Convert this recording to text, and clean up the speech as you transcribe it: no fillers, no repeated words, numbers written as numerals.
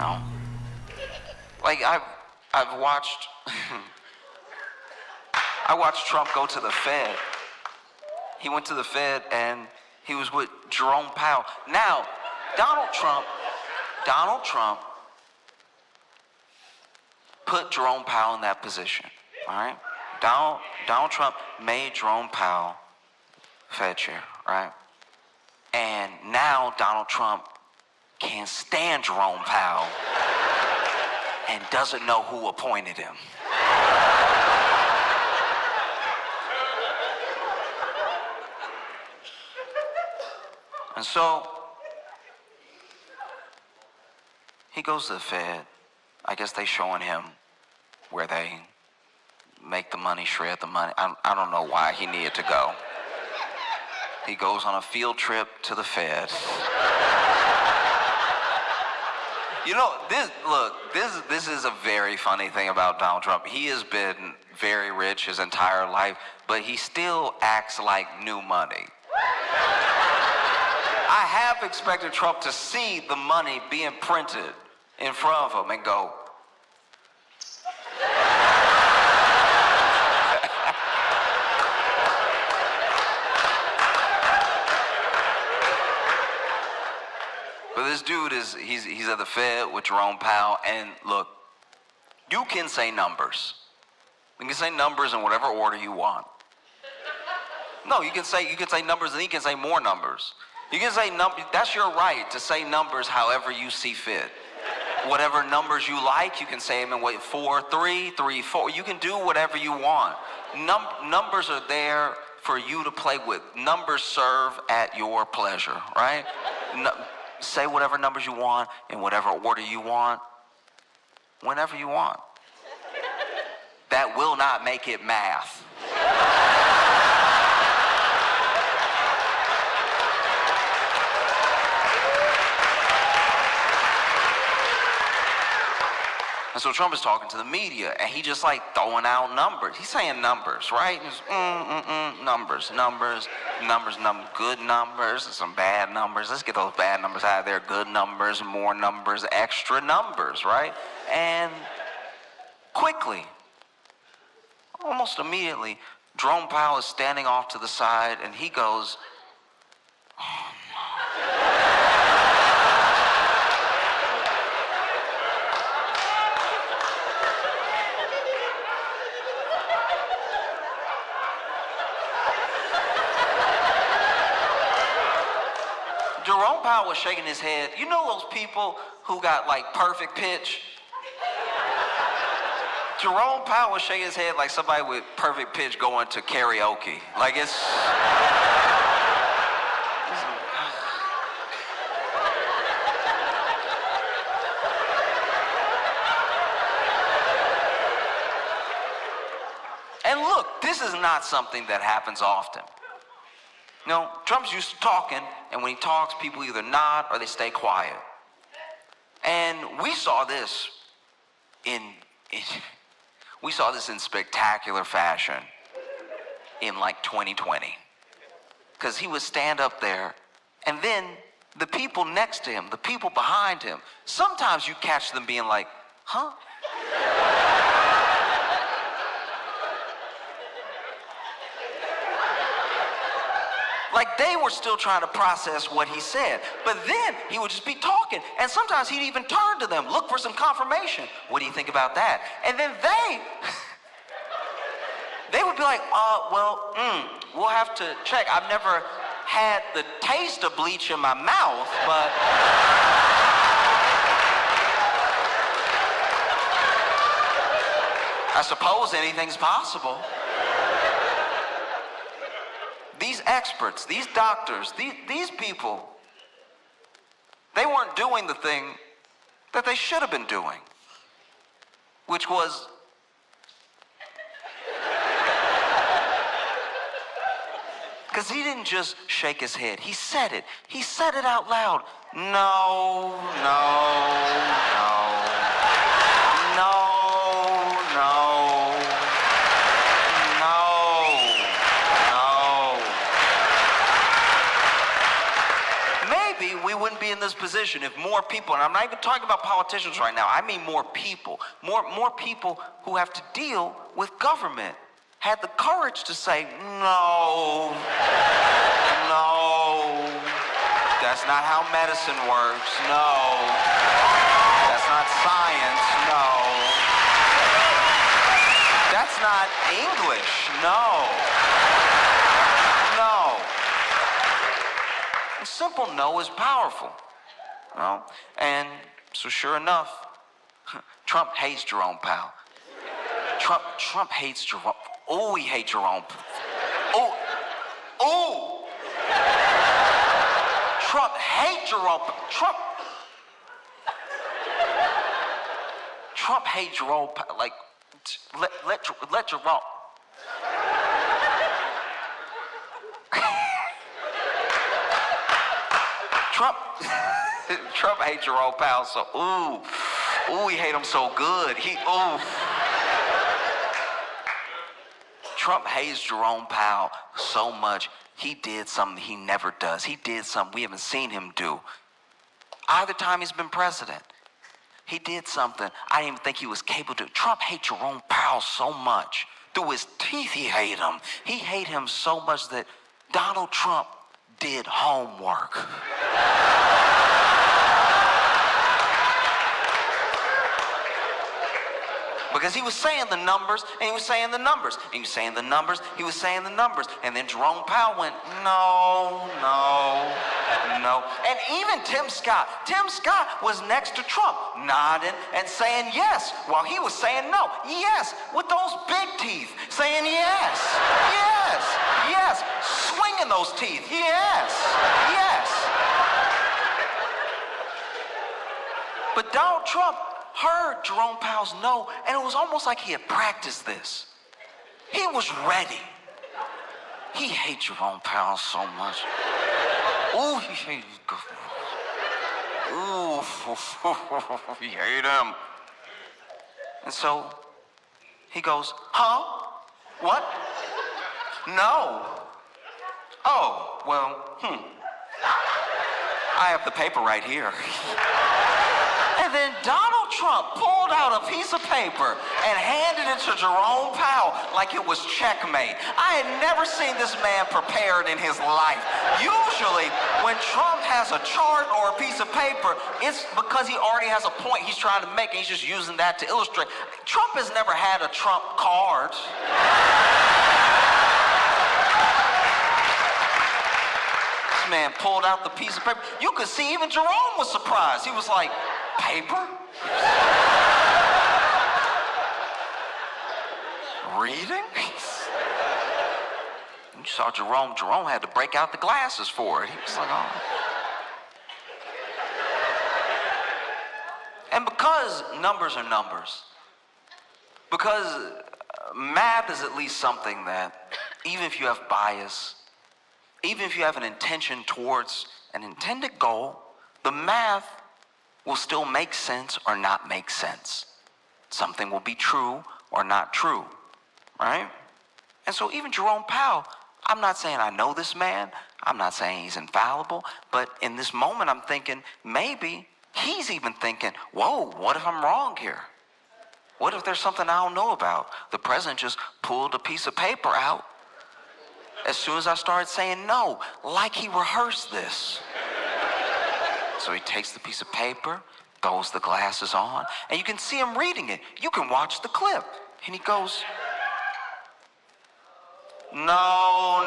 No. Like I've watched I watched Trump go to the Fed. He went to the Fed and he was with Jerome Powell. Now, Donald Trump put Jerome Powell in that position. All right? Donald Trump made Jerome Powell Fed chair, right? And now Donald Trump can't stand Jerome Powell and doesn't know who appointed him. And so he goes to the Fed. I guess they showing him where they make the money, shred the money. I don't know why he needed to go. He goes on a field trip to the Fed. You know, this is a very funny thing about Donald Trump. He has been very rich his entire life, but he still acts like new money. I have expected Trump to see the money being printed in front of him and go, but this dude he's at the Fed with Jerome Powell, and look, you can say numbers. You can say numbers in whatever order you want. No, you can say numbers and he can say more numbers. You can say numbers, that's your right to say numbers however you see fit. Whatever numbers you like, you can say them in 4, 3, 3, 4. You can do whatever you want. Numbers are there for you to play with. Numbers serve at your pleasure, right? Say whatever numbers you want in whatever order you want, whenever you want. That will not make it math. And so Trump is talking to the media, and he just like throwing out numbers. He's saying numbers, right? Just, numbers, good numbers, and some bad numbers. Let's get those bad numbers out of there. Good numbers, more numbers, extra numbers, right? And quickly, almost immediately, Jerome Powell is standing off to the side, and he goes, oh, no. Jerome Powell was shaking his head. You know those people who got like perfect pitch? Jerome Powell was shaking his head like somebody with perfect pitch going to karaoke. Like it's and look, this is not something that happens often. No, Trump's used to talking, and when he talks, people either nod or they stay quiet. And we saw this in spectacular fashion in like 2020. Because he would stand up there, and then the people next to him, the people behind him, sometimes you catch them being like, huh? Like they were still trying to process what he said. But then he would just be talking. And sometimes he'd even turn to them, look for some confirmation. What do you think about that? And then they would be like, we'll have to check. I've never had the taste of bleach in my mouth, but I suppose anything's possible. These experts, these doctors, these people, they weren't doing the thing that they should have been doing, which was because he didn't just shake his head. He said it. He said it out loud. No. We wouldn't be in this position, if more people, and I'm not even talking about politicians right now, I mean more people who have to deal with government had the courage to say, no, that's not how medicine works. No, that's not science. No, that's not English. No. A simple no is powerful. And so sure enough, Trump hates Jerome Powell. Trump hates Jerome. Oh, he hates Jerome. Oh. Trump hates Jerome. Trump hates Jerome. Like, let Jerome. Trump hates Jerome Powell, so he hate him so good. Trump hates Jerome Powell so much, he did something he never does. He did something we haven't seen him do. Either time he's been president, he did something I didn't even think he was capable to do. Trump hates Jerome Powell so much. Through his teeth, he hate him. He hate him so much that Donald Trump did homework. Because he was saying the numbers, and he was saying the numbers, and he was saying the numbers, he was saying the numbers. And then Jerome Powell went, no. And even Tim Scott was next to Trump, nodding and saying yes, while he was saying no. Yes, with those big teeth, saying yes, swinging those teeth, yes. But Donald Trump heard Jerome Powell's no, and it was almost like he had practiced this. He was ready. He hates Jerome Powell so much. Ooh, he hates he hated him. And so he goes, huh? What? No. Oh, well, I have the paper right here. And then Donald Trump pulled out a piece of paper and handed it to Jerome Powell like it was checkmate. I had never seen this man prepared in his life. Usually, when Trump has a chart or a piece of paper, it's because he already has a point he's trying to make, and he's just using that to illustrate. Trump has never had a Trump card. This man pulled out the piece of paper. You could see even Jerome was surprised. He was like, paper? Reading? You saw Jerome had to break out the glasses for it. He was like, oh. And because numbers are numbers, because math is at least something that, even if you have bias, even if you have an intention towards an intended goal, the math will still make sense or not make sense. Something will be true or not true, right? And so even Jerome Powell, I'm not saying I know this man, I'm not saying he's infallible, but in this moment I'm thinking maybe he's even thinking, whoa, what if I'm wrong here? What if there's something I don't know about? The president just pulled a piece of paper out as soon as I started saying no, like he rehearsed this. So he takes the piece of paper, throws the glasses on, and you can see him reading it. You can watch the clip. And he goes, no.